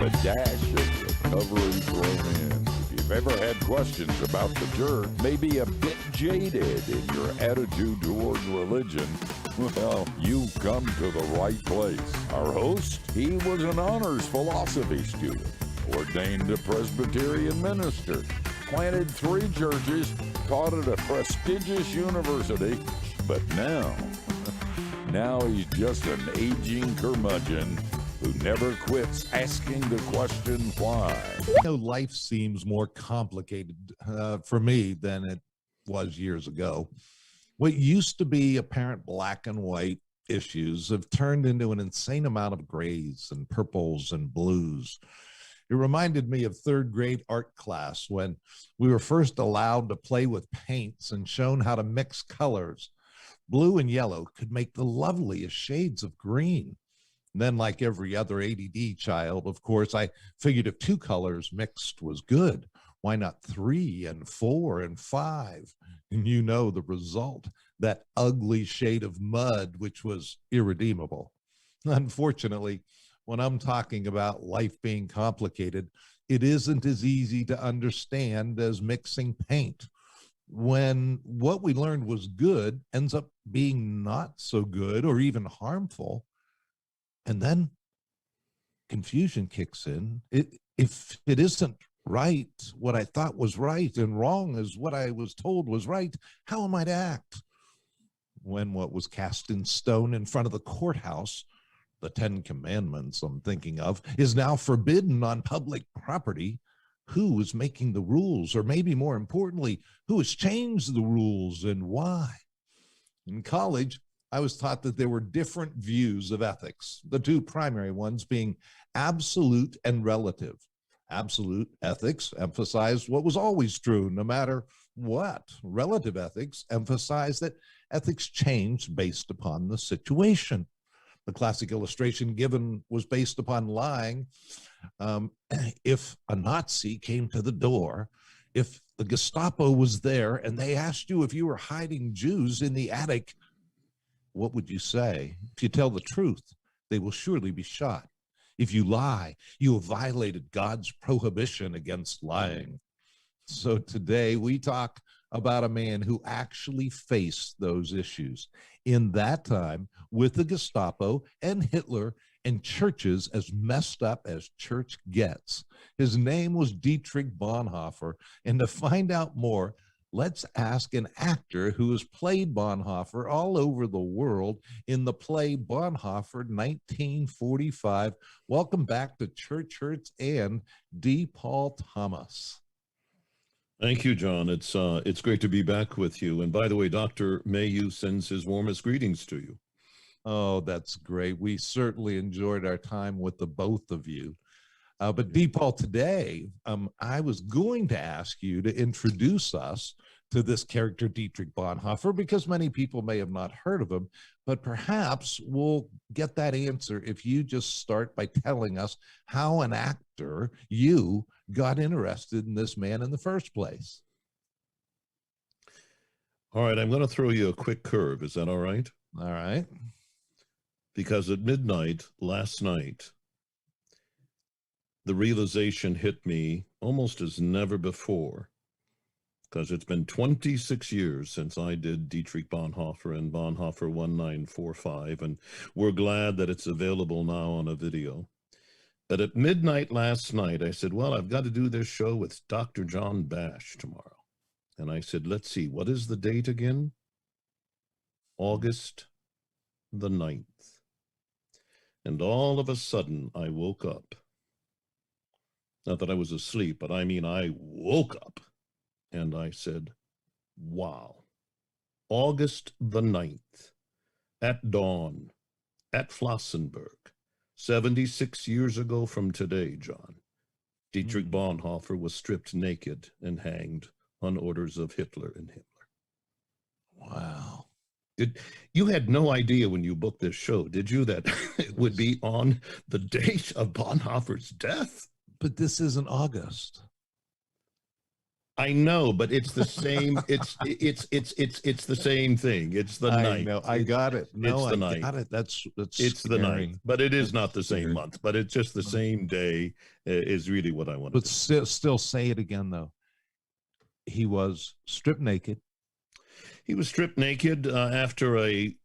A dash of recovery thrown in. If you've ever had questions about the church, maybe a bit jaded in your attitude toward religion, well, you've come to the right place. Our host, he was an honors philosophy student, ordained a Presbyterian minister, planted 3 churches, taught at a prestigious university, but now he's just an aging curmudgeon who never quits asking the question why. Life seems more complicated for me than it was years ago. What used to be apparent black and white issues have turned into an insane amount of grays and purples and blues. It reminded me of 3rd grade art class when we were first allowed to play with paints and shown how to mix colors. Blue and yellow could make the loveliest shades of green. And then, like every other ADD child, of course, I figured if 2 colors mixed was good, why not 3 and 4 and 5? And you know the result, that ugly shade of mud, which was irredeemable. Unfortunately, when I'm talking about life being complicated, it isn't as easy to understand as mixing paint. When what we learned was good ends up being not so good or even harmful, and then confusion kicks in. If it isn't right, what I thought was right, and wrong is what I was told was right, how am I to act? When what was cast in stone in front of the courthouse, the 10 Commandments I'm thinking of, is now forbidden on public property, who is making the rules? Or maybe more importantly, who has changed the rules and why? In college, I was taught that there were different views of ethics, the 2 primary ones being absolute and relative. Absolute ethics emphasized what was always true, no matter what. Relative ethics emphasized that ethics changed based upon the situation. The classic illustration given was based upon lying. If a Nazi came to the door, if the Gestapo was there and they asked you if you were hiding Jews in the attic, what would you say? If you tell the truth, they will surely be shot. If you lie, you have violated God's prohibition against lying. So today we talk about a man who actually faced those issues in that time with the Gestapo and Hitler and churches as messed up as church gets. His name was Dietrich Bonhoeffer. And to find out more, let's ask an actor who has played Bonhoeffer all over the world in the play Bonhoeffer 1945. Welcome back to Church Hurts and D. Paul Thomas. Thank you, John. It's great to be back with you. And by the way, Dr. Mayhew sends his warmest greetings to you. Oh, that's great. We certainly enjoyed our time with the both of you. But D. Paul, today, I was going to ask you to introduce us to this character, Dietrich Bonhoeffer, because many people may have not heard of him, but perhaps we'll get that answer if you just start by telling us how an actor, you, got interested in this man in the first place. All right, I'm going to throw you a quick curve. Is that all right? All right. Because at midnight last night, the realization hit me almost as never before, because it's been 26 years since I did Dietrich Bonhoeffer and Bonhoeffer 1945, and we're glad that it's available now on a video. But at midnight last night, I said, well, I've got to do this show with Dr. John Bash tomorrow. And I said, let's see, what is the date again? August the 9th. And all of a sudden, I woke up. Not that I was asleep, but I mean, I woke up and I said, wow, August the 9th, at dawn, at Flossenburg, 76 years ago from today, John, Dietrich Bonhoeffer was stripped naked and hanged on orders of Hitler and Himmler. Wow. You had no idea when you booked this show, did you, that it would be on the date of Bonhoeffer's death? But this isn't August. I know, but it's the same. It's the same thing. It's the I ninth. know. I got it. No, It's the I ninth. got it. That's It's the ninth, scary. but it is That's not the same scary. month. But it's just the same day is really what I want But to do. still say it again, though. He was stripped naked. He was stripped naked after a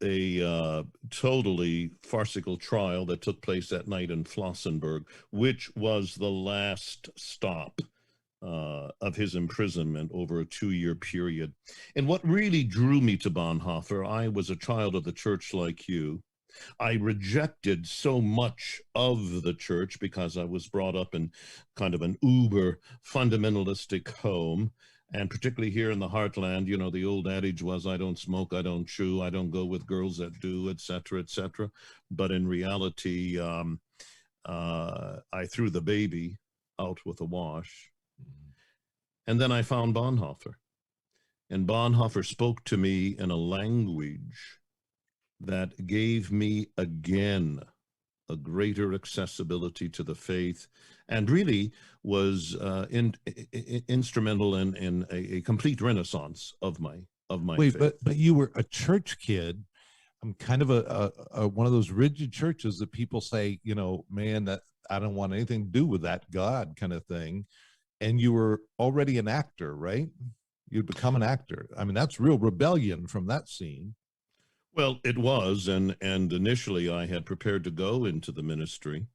totally farcical trial that took place that night in Flossenburg, which was the last stop of his imprisonment over a 2-year period. And what really drew me to Bonhoeffer, I was a child of the church like you. I rejected so much of the church because I was brought up in kind of an uber fundamentalistic home. And particularly here in the heartland, you know, the old adage was, I don't smoke, I don't chew, I don't go with girls that do, et cetera, et cetera. But in reality, I threw the baby out with the wash. And then I found Bonhoeffer. And Bonhoeffer spoke to me in a language that gave me again a greater accessibility to the faith, and really was instrumental in a complete renaissance of my Wait, faith. but you were a church kid. I'm kind of a one of those rigid churches that people say, you know, man, that I don't want anything to do with that God kind of thing. And you were already an actor, right? You'd become an actor. I mean, that's real rebellion from that scene. Well, it was, and initially I had prepared to go into the ministry,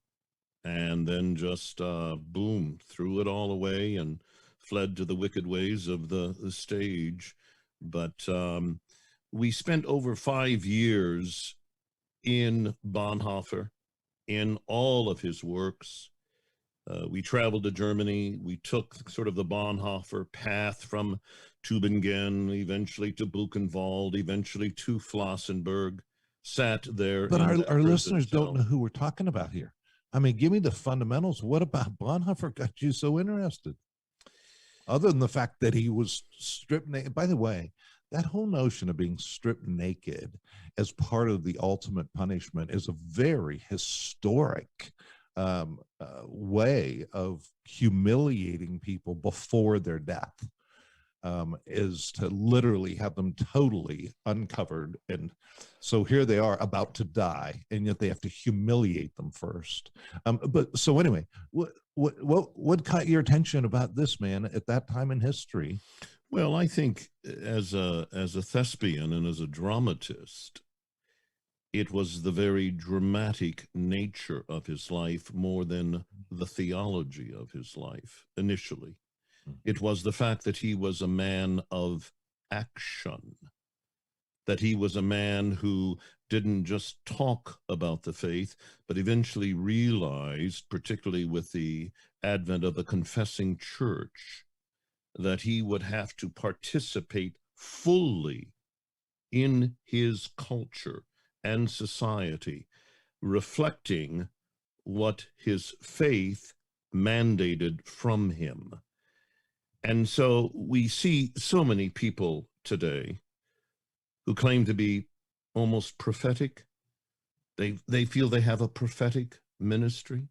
and then just boom, threw it all away and fled to the wicked ways of the stage. But we spent over 5 years in Bonhoeffer, in all of his works. We traveled to Germany. We took sort of the Bonhoeffer path from Tübingen, eventually to Buchenwald, eventually to Flossenburg, sat there. But our listeners don't know who we're talking about here. I mean, give me the fundamentals. What about Bonhoeffer got you so interested? Other than the fact that he was stripped naked. By the way, that whole notion of being stripped naked as part of the ultimate punishment is a very historic way of humiliating people before their death. Is to literally have them totally uncovered, and so here they are about to die, and yet they have to humiliate them first. But so anyway, what caught your attention about this man at that time in history? Well, I think as a thespian and as a dramatist, it was the very dramatic nature of his life more than the theology of his life initially. It was the fact that he was a man of action, that he was a man who didn't just talk about the faith, but eventually realized, particularly with the advent of the confessing church, that he would have to participate fully in his culture and society, reflecting what his faith mandated from him. And so we see so many people today who claim to be almost prophetic. They feel they have a prophetic ministry.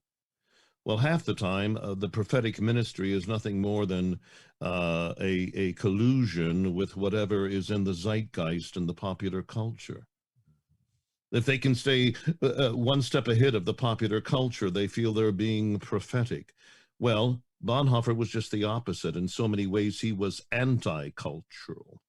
Well, half the time, the prophetic ministry is nothing more than a collusion with whatever is in the zeitgeist and the popular culture. If they can stay one step ahead of the popular culture, they feel they're being prophetic. Well, Bonhoeffer was just the opposite. In so many ways, he was anti-cultural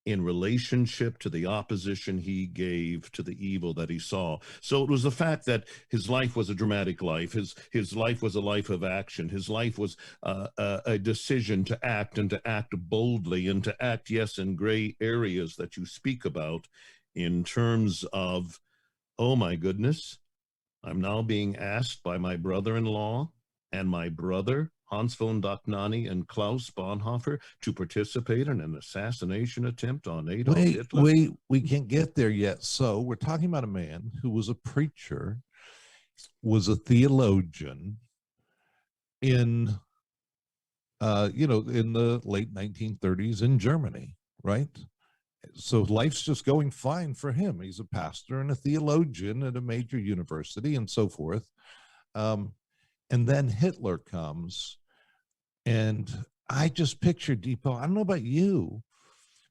in relationship to the opposition he gave to the evil that he saw. So it was the fact that his life was a dramatic life. His life was a life of action. His life was a decision to act, and to act boldly, and to act, yes, in gray areas that you speak about in terms of, oh my goodness, I'm now being asked by my brother-in-law and my brother, Hans von Dohnanyi and Klaus Bonhoeffer, to participate in an assassination attempt on Adolf Hitler. Wait, we can't get there yet. So we're talking about a man who was a preacher, was a theologian in, in the late 1930s in Germany, right? So life's just going fine for him. He's a pastor and a theologian at a major university and so forth. And then Hitler comes, and I just pictured Depot. I don't know about you,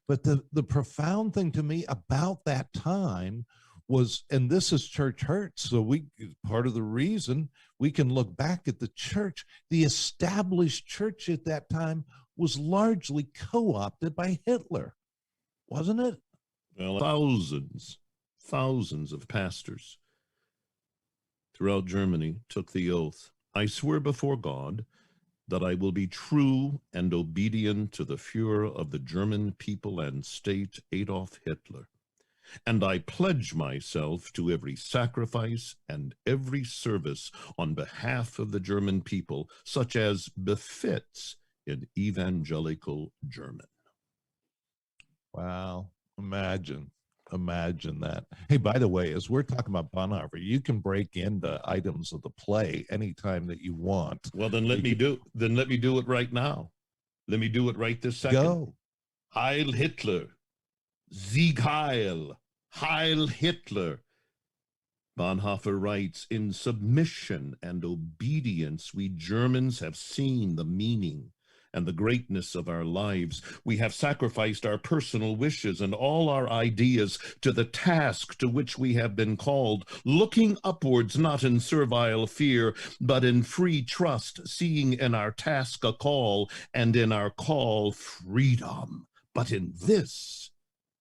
but the profound thing to me about that time was, and this is church hurt. So part of the reason we can look back at the church, the established church at that time was largely co-opted by Hitler, wasn't it? Well, thousands of pastors throughout Germany took the oath. I swear before God that I will be true and obedient to the Führer of the German people and state, Adolf Hitler. And I pledge myself to every sacrifice and every service on behalf of the German people, such as befits an evangelical German. Wow. Imagine that. Hey, by the way, as we're talking about Bonhoeffer, you can break into items of the play anytime that you want. Well, then let me do it right now. Let me do it right this second. Go. Heil Hitler. Sieg Heil. Heil Hitler. Bonhoeffer writes, in submission and obedience, we Germans have seen the meaning and the greatness of our lives. We have sacrificed our personal wishes and all our ideas to the task to which we have been called, looking upwards not in servile fear, but in free trust, seeing in our task a call, and in our call freedom. But in this,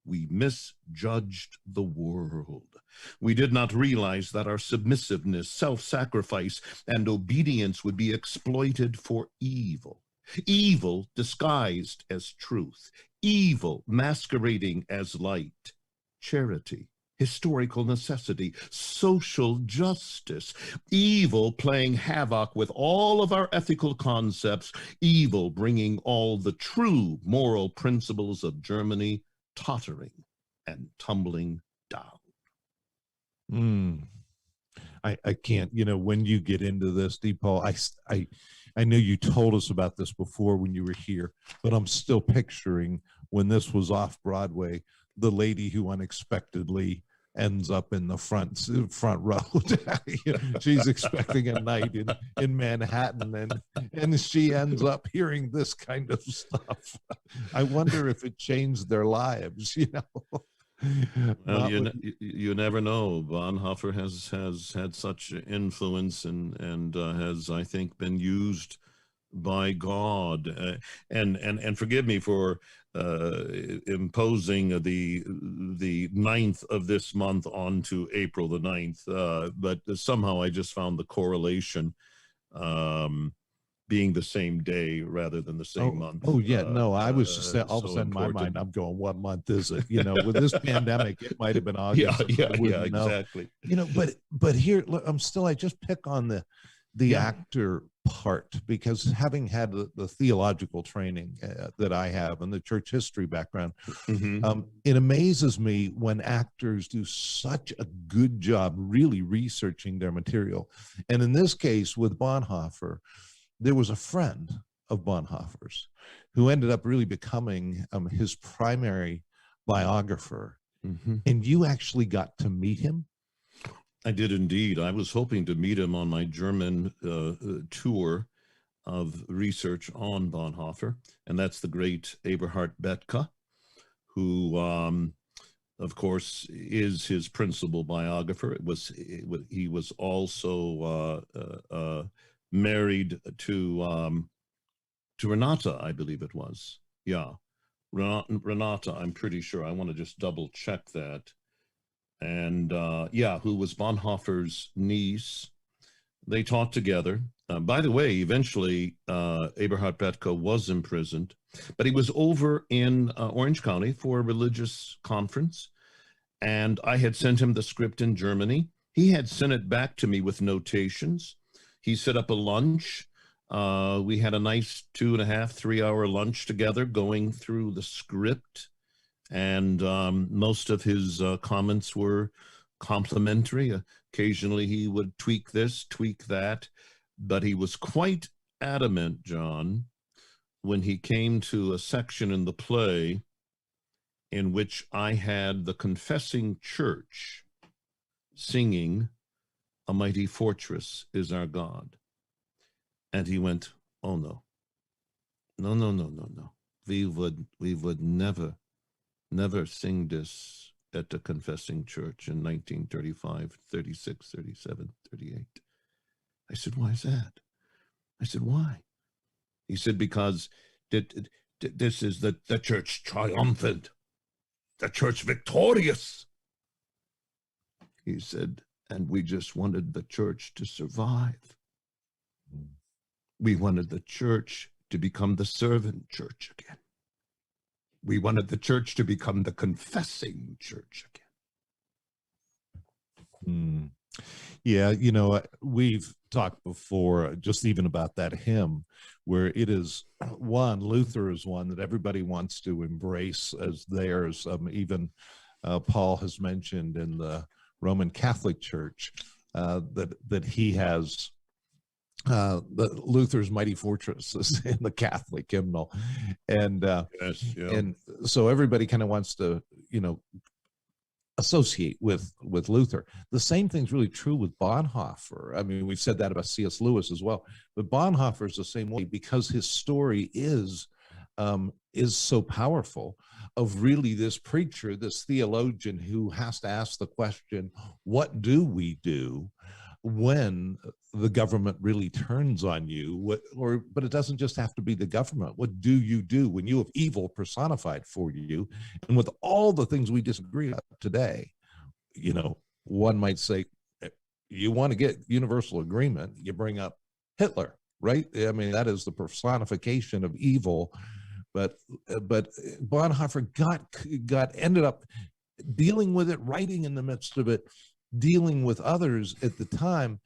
we misjudged the world. We did not realize that our submissiveness, self-sacrifice, and obedience would be exploited for evil. Evil disguised as truth, evil masquerading as light, charity, historical necessity, social justice, evil playing havoc with all of our ethical concepts, evil bringing all the true moral principles of Germany tottering and tumbling down. I can't, when you get into this, Deepo, I know you told us about this before when you were here, but I'm still picturing when this was off Broadway, the lady who unexpectedly ends up in the front row. She's expecting a night in Manhattan, and she ends up hearing this kind of stuff. I wonder if it changed their lives, Well, you never know. Bonhoeffer has had such influence and has, I think, been used by God. And forgive me for imposing the 9th of this month onto April the 9th, but somehow I just found the correlation being the same day rather than the same month. Oh yeah, no, I was just saying, all of a sudden in my mind, I'm going, what month is it? With this pandemic, it might have been August. Yeah, exactly. But here, look, I just pick on the actor part, because having had the theological training that I have and the church history background, it amazes me when actors do such a good job really researching their material. And in this case with Bonhoeffer, there was a friend of Bonhoeffer's who ended up really becoming his primary biographer. And you actually got to meet him? I did indeed. I was hoping to meet him on my German tour of research on Bonhoeffer, and that's the great Eberhard Bethke, who, of course, is his principal biographer. He was also married to Renata, I believe it was. Yeah, Renata, I'm pretty sure. I want to just double check that. And who was Bonhoeffer's niece. They taught together. By the way, eventually, Eberhard Bethke was imprisoned, but he was over in Orange County for a religious conference, and I had sent him the script in Germany. He had sent it back to me with notations. He set up a lunch. We had a nice 2.5, 3 hour lunch together going through the script. And most of his comments were complimentary. Occasionally he would tweak this, tweak that, but he was quite adamant, John, when he came to a section in the play in which I had the confessing church singing, "A Mighty Fortress is Our God." And he went, "Oh no, no, no, no, no, no. We would never sing this at the confessing church in 1935, 36, 37, 38. I said, why is that? I said, why? He said, because this is the church triumphant, the church victorious. He said, and we just wanted the church to survive. We wanted the church to become the servant church again. We wanted the church to become the confessing church again. Yeah, we've talked before just even about that hymn where it is one, Luther is one that everybody wants to embrace as theirs. Even Paul has mentioned in the Roman Catholic Church that he has the Luther's Mighty Fortress is in the Catholic hymnal. And Yes, yeah. and so everybody kind of wants to, associate with Luther. The same thing's really true with Bonhoeffer. I mean, we've said that about C.S. Lewis as well, but Bonhoeffer is the same way because his story is so powerful of really this preacher, this theologian who has to ask the question, what do we do when the government really turns on you? But it doesn't just have to be the government. What do you do when you have evil personified for you? And with all the things we disagree about today, one might say, you want to get universal agreement, you bring up Hitler, right? I mean, that is the personification of evil. But Bonhoeffer ended up dealing with it, writing in the midst of it, dealing with others at the time.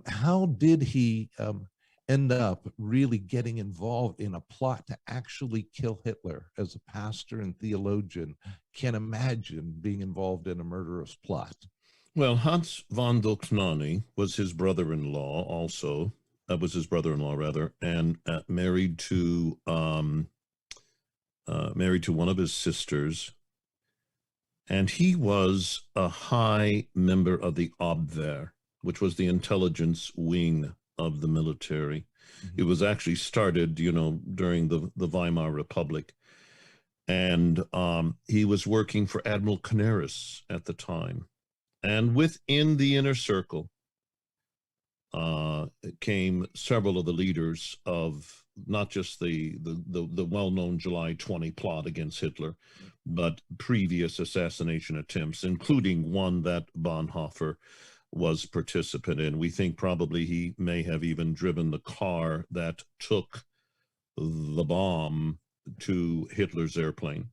How did he end up really getting involved in a plot to actually kill Hitler? As a pastor and theologian, can't imagine being involved in a murderous plot. Well, Hans von Dohnanyi was his brother-in-law also. That was his brother-in-law, rather, and married to one of his sisters. And he was a high member of the Abwehr, which was the intelligence wing of the military. Mm-hmm. It was actually started, during the Weimar Republic. And he was working for Admiral Canaris at the time. And within the inner circle came several of the leaders of not just the well-known July 20 plot against Hitler, but previous assassination attempts, including one that Bonhoeffer was participant in. We think probably he may have even driven the car that took the bomb to Hitler's airplane.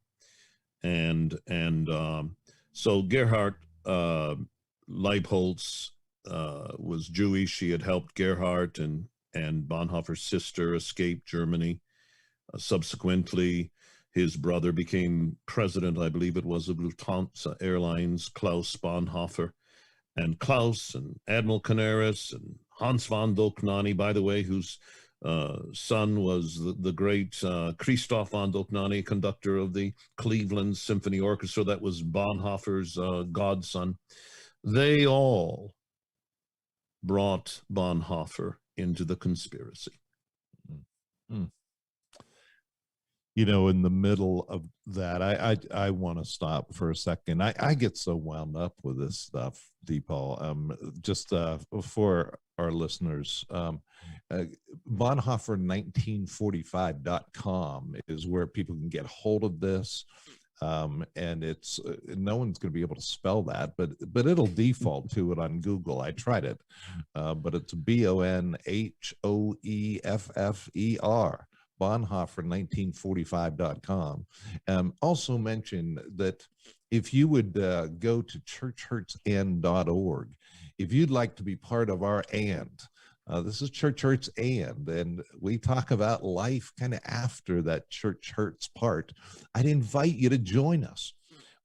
And so Gerhard Leibholz was Jewish. She had helped Gerhard and Bonhoeffer's sister escape Germany. Subsequently, his brother became president, I believe it was, of Lufthansa Airlines, Klaus Bonhoeffer. And Klaus and Admiral Canaris and Hans von Dohnanyi, by the way, whose son was the great Christoph von Dohnanyi, conductor of the Cleveland Symphony Orchestra, that was Bonhoeffer's godson. They all brought Bonhoeffer into the conspiracy. Mm-hmm. In the middle of that, I want to stop for a second. I get so wound up with this stuff, Deepal. Just for our listeners, Bonhoeffer1945.com is where people can get hold of this. And it's no one's going to be able to spell that, but it'll default to it on Google. I tried it, but it's Bonhoeffer, Bonhoeffer1945.com. Also mention that if you would go to churchhurtsand.org, if you'd like to be part of our this is Church Hurts and we talk about life kind of after that church hurts part. I'd invite you to join us.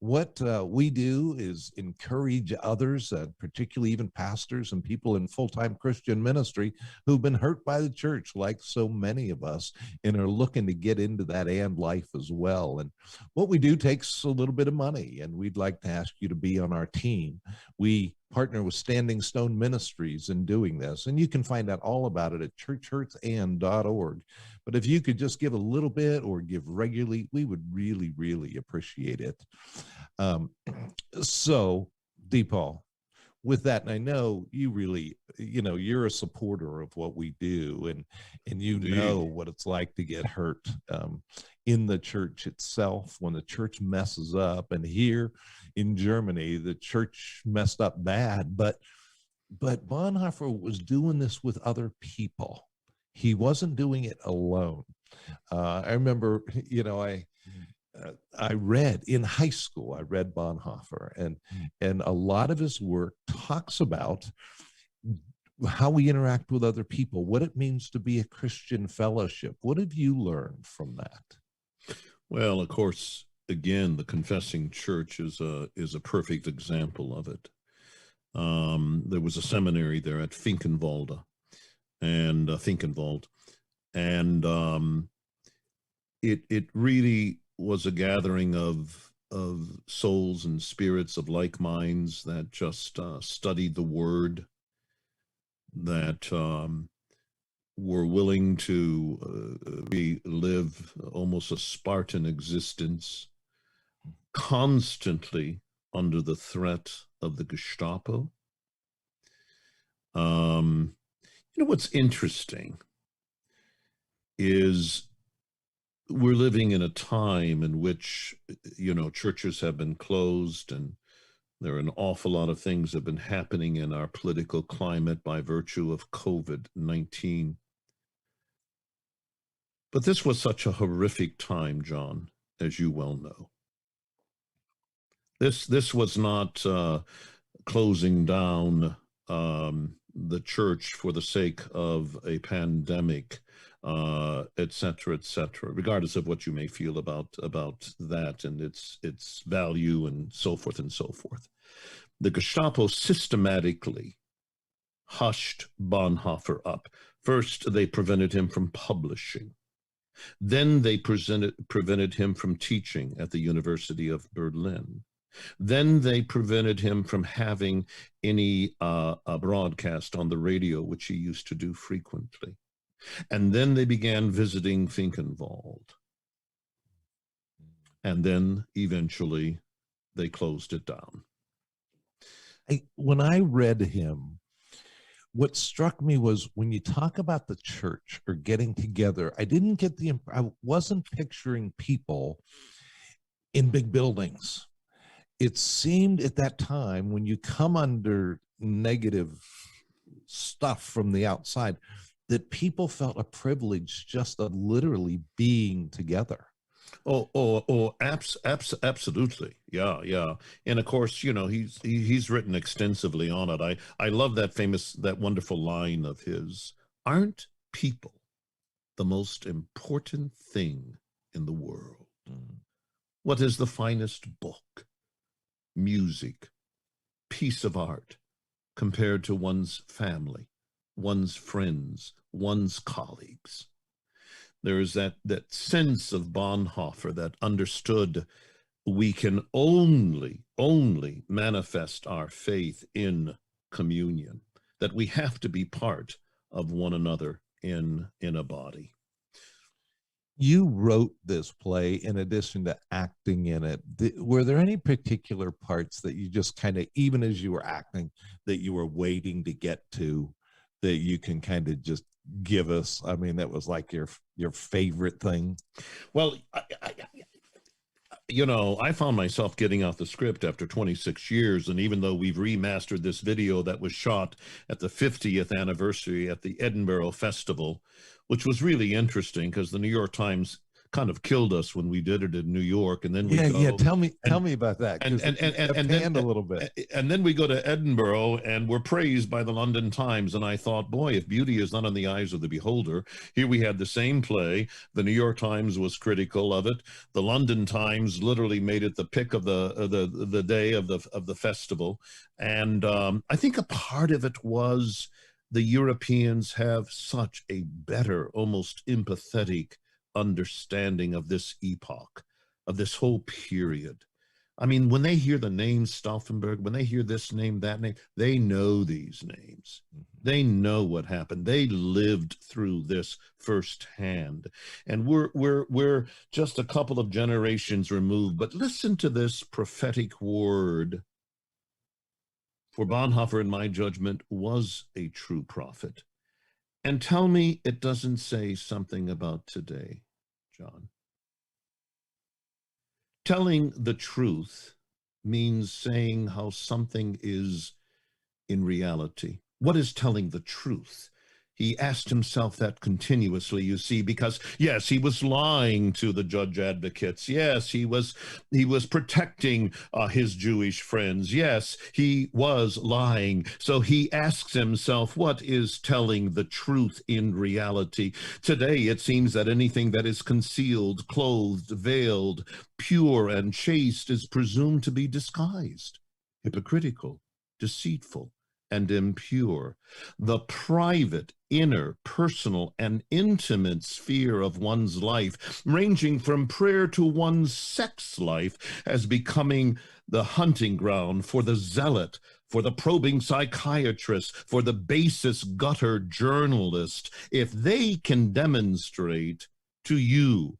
What we do is encourage others, particularly even pastors and people in full-time Christian ministry who've been hurt by the church, like so many of us, and are looking to get into that and life as well. And what we do takes a little bit of money, and we'd like to ask you to be on our team. We partner with Standing Stone Ministries in doing this. And you can find out all about it at churchhurtsand.org. But if you could just give a little bit or give regularly, we would really, really appreciate it. So, Deepal, with that, and I know you really, you're a supporter of what we do, and you know what it's like to get hurt in the church itself when the church messes up. And here in Germany, the church messed up bad, but Bonhoeffer was doing this with other people. He wasn't doing it alone. I remember, I read in high school, I read Bonhoeffer, and a lot of his work talks about how we interact with other people, what it means to be a Christian fellowship. What have you learned from that? Well, of course, again, the confessing church is a perfect example of it. There was a seminary there at Finkenwald, and it really was a gathering of souls and spirits of like minds that just studied the word, that were willing to live almost a Spartan existence, constantly under the threat of the Gestapo. What's interesting is we're living in a time in which, churches have been closed, and there are an awful lot of things that have been happening in our political climate by virtue of COVID-19. But this was such a horrific time, John, as you well know. This was not closing down the church for the sake of a pandemic, et cetera, regardless of what you may feel about that and its value and so forth and so forth. The Gestapo systematically hushed Bonhoeffer up. First, they prevented him from publishing. Then they prevented him from teaching at the University of Berlin. Then they prevented him from having any a broadcast on the radio, which he used to do frequently. And then they began visiting Finkenwald. And then eventually they closed it down. When I read him, what struck me was when you talk about the church or getting together, I wasn't picturing people in big buildings. It seemed at that time, when you come under negative stuff from the outside, that people felt a privilege just of literally being together. Absolutely. Yeah. And of course, he's written extensively on it. I love that wonderful line of his: aren't people the most important thing in the world? What is the finest book, music, piece of art compared to one's family, one's friends, one's colleagues? There is that sense of Bonhoeffer that understood we can only manifest our faith in communion, that we have to be part of one another in a body. You wrote this play in addition to acting in it. Were there any particular parts that you just kind of, even as you were acting, that you were waiting to get to, that you can kind of just give us? I mean, that was like your favorite thing. Well, I found myself getting out the script after 26 years. And even though we've remastered this video that was shot at the 50th anniversary at the Edinburgh Festival, which was really interesting because the New York Times kind of killed us when we did it in New York, and then tell me about that, and then a little bit, and then we go to Edinburgh and we're praised by the London Times. And I thought, boy, if beauty is not in the eyes of the beholder, here we had the same play. The New York Times was critical of it. The London Times literally made it the pick of the day of the festival. And I think a part of it was the Europeans have such a better, almost empathetic understanding of this epoch, of this whole period. I mean, when they hear the name Stauffenberg, when they hear this name, that name, they know these names. They know what happened. They lived through this firsthand. And we're just a couple of generations removed. But listen to this prophetic word. For Bonhoeffer, in my judgment, was a true prophet. And tell me it doesn't say something about today, John. Telling the truth means saying how something is in reality. What is telling the truth? He asked himself that continuously, you see, because yes, he was lying to the judge advocates. Yes, he was protecting his Jewish friends. Yes, he was lying. So he asks himself, what is telling the truth in reality? Today, it seems that anything that is concealed, clothed, veiled, pure, and chaste is presumed to be disguised, hypocritical, deceitful, and impure. The private, inner, personal, and intimate sphere of one's life, ranging from prayer to one's sex life, as becoming the hunting ground for the zealot, for the probing psychiatrist, for the basis gutter journalist. If they can demonstrate to you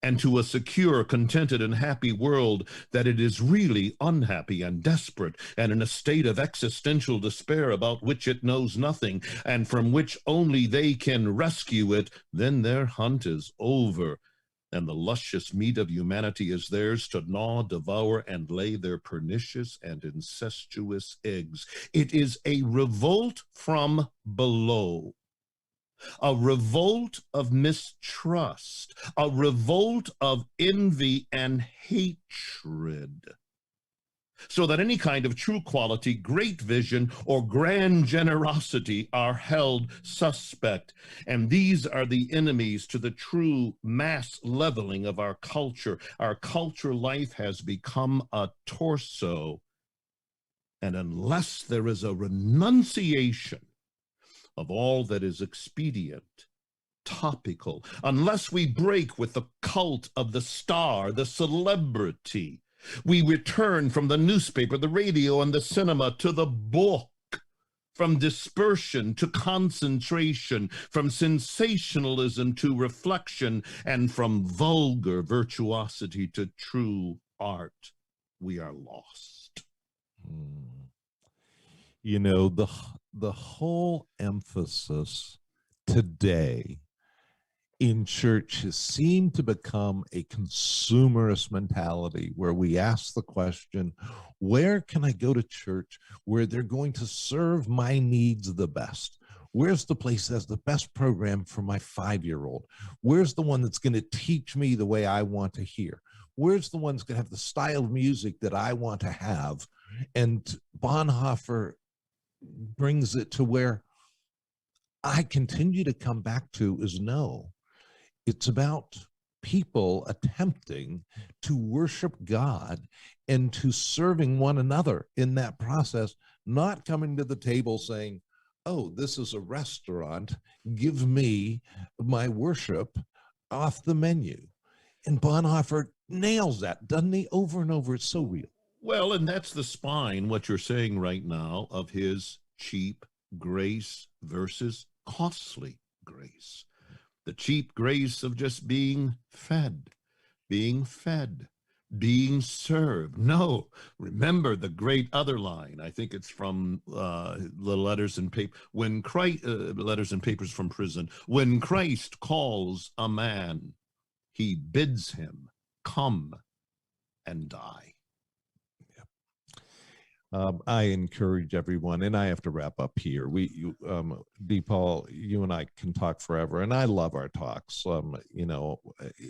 and to a secure, contented, and happy world that it is really unhappy and desperate and in a state of existential despair about which it knows nothing and from which only they can rescue it, then their hunt is over, and the luscious meat of humanity is theirs to gnaw, devour, and lay their pernicious and incestuous eggs. It is a revolt from below. A revolt of mistrust, a revolt of envy and hatred, so that any kind of true quality, great vision, or grand generosity are held suspect. And these are the enemies to the true mass leveling of our culture. Our culture life has become a torso. And unless there is a renunciation of all that is expedient, topical, unless we break with the cult of the star, the celebrity, we return from the newspaper, the radio, and the cinema to the book, from dispersion to concentration, from sensationalism to reflection, and from vulgar virtuosity to true art, we are lost. You know, the whole emphasis today in church has seemed to become a consumerist mentality where we ask the question, where can I go to church where they're going to serve my needs the best? Where's the place that has the best program for my 5-year-old? Where's the one that's going to teach me the way I want to hear? Where's the one that's going to have the style of music that I want to have? And Bonhoeffer brings it to where I continue to come back to is no, it's about people attempting to worship God and to serving one another in that process, not coming to the table saying, oh, this is a restaurant, give me my worship off the menu. And Bonhoeffer nails that, doesn't he? Over and over. It's so real. Well, and that's the spine, what you're saying right now, of his cheap grace versus costly grace. The cheap grace of just being fed, being served. No, remember the great other line. I think it's from the letters and paper. When Christ, letters and papers from prison. When Christ calls a man, he bids him come and die. I encourage everyone, and I have to wrap up here. Paul, you and I can talk forever, and I love our talks. You know,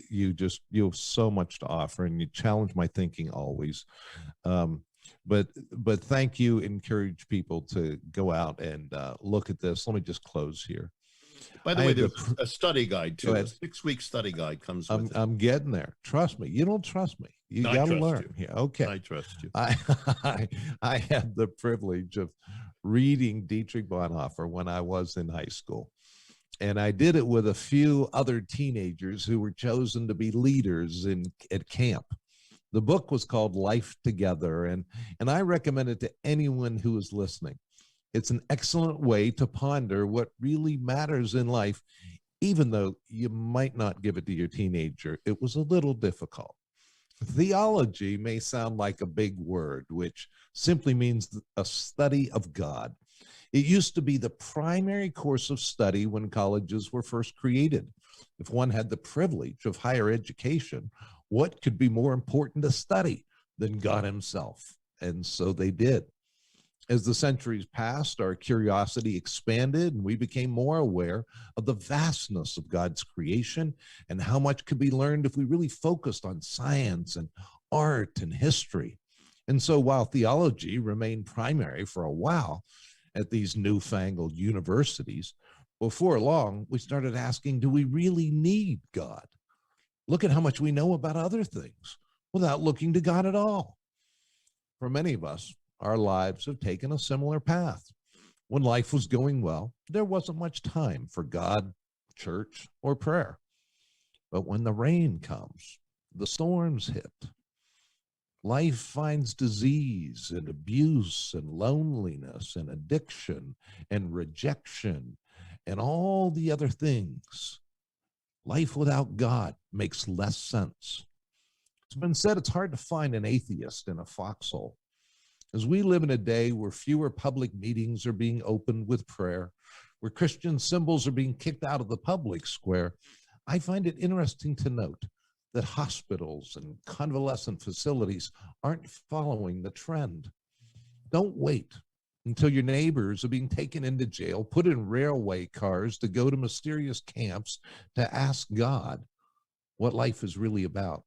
you have so much to offer, and you challenge my thinking always. But thank you. Encourage people to go out and look at this. Let me just close here. By the way, there's a study guide too. A 6-week study guide comes with it. I'm getting there. Trust me. You don't trust me. You got to learn. Yeah, okay. I trust you. I had the privilege of reading Dietrich Bonhoeffer when I was in high school. And I did it with a few other teenagers who were chosen to be leaders at camp. The book was called Life Together, and I recommend it to anyone who is listening. It's an excellent way to ponder what really matters in life, even though you might not give it to your teenager. It was a little difficult. Theology may sound like a big word, which simply means a study of God. It used to be the primary course of study when colleges were first created. If one had the privilege of higher education, what could be more important to study than God himself? And so they did. As the centuries passed, our curiosity expanded and we became more aware of the vastness of God's creation and how much could be learned if we really focused on science and art and history. And so while theology remained primary for a while at these newfangled universities, before long, we started asking, do we really need God? Look at how much we know about other things without looking to God at all. For many of us, our lives have taken a similar path. When life was going well, there wasn't much time for God, church, or prayer. But when the rain comes, the storms hit, life finds disease and abuse and loneliness and addiction and rejection and all the other things. Life without God makes less sense. It's been said it's hard to find an atheist in a foxhole. As we live in a day where fewer public meetings are being opened with prayer, where Christian symbols are being kicked out of the public square, I find it interesting to note that hospitals and convalescent facilities aren't following the trend. Don't wait until your neighbors are being taken into jail, put in railway cars to go to mysterious camps to ask God what life is really about.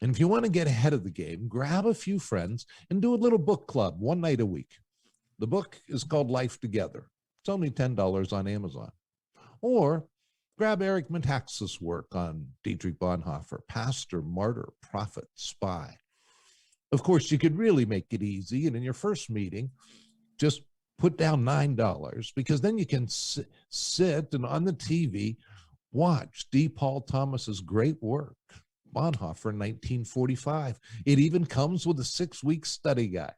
And if you want to get ahead of the game, grab a few friends and do a little book club one night a week. The book is called Life Together. It's only $10 on Amazon. Or grab Eric Metaxas' work on Dietrich Bonhoeffer, pastor, martyr, prophet, spy. Of course, you could really make it easy, and in your first meeting, just put down $9, because then you can sit and on the TV watch D. Paul Thomas's great work, Bonhoeffer, 1945. It even comes with a 6-week study guide.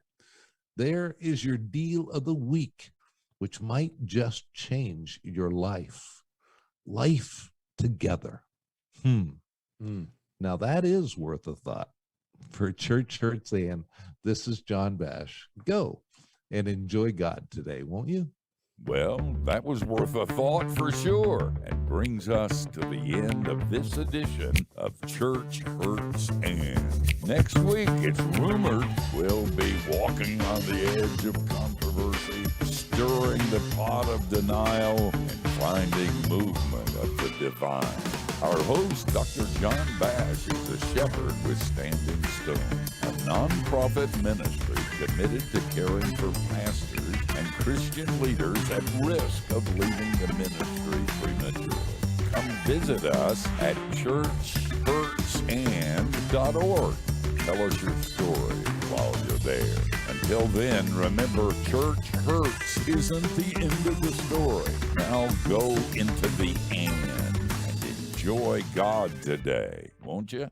There is your deal of the week, which might just change your life. Life Together. Now that is worth a thought. For Church Hurts and this is John Bash. Go and enjoy God today, won't you? Well, that was worth a thought for sure, and brings us to the end of this edition of Church Hurts and. Next week, it's rumored we'll be walking on the edge of controversy, stirring the pot of denial, and finding movement of the divine. Our host, Dr. John Bash, is a shepherd with Standing Stone, a nonprofit ministry committed to caring for pastors and Christian leaders at risk of leaving the ministry prematurely. Come visit us at churchhurtsand.org. Tell us your story while you're there. Until then, remember, church hurts isn't the end of the story. Now go into the and enjoy God today, won't you?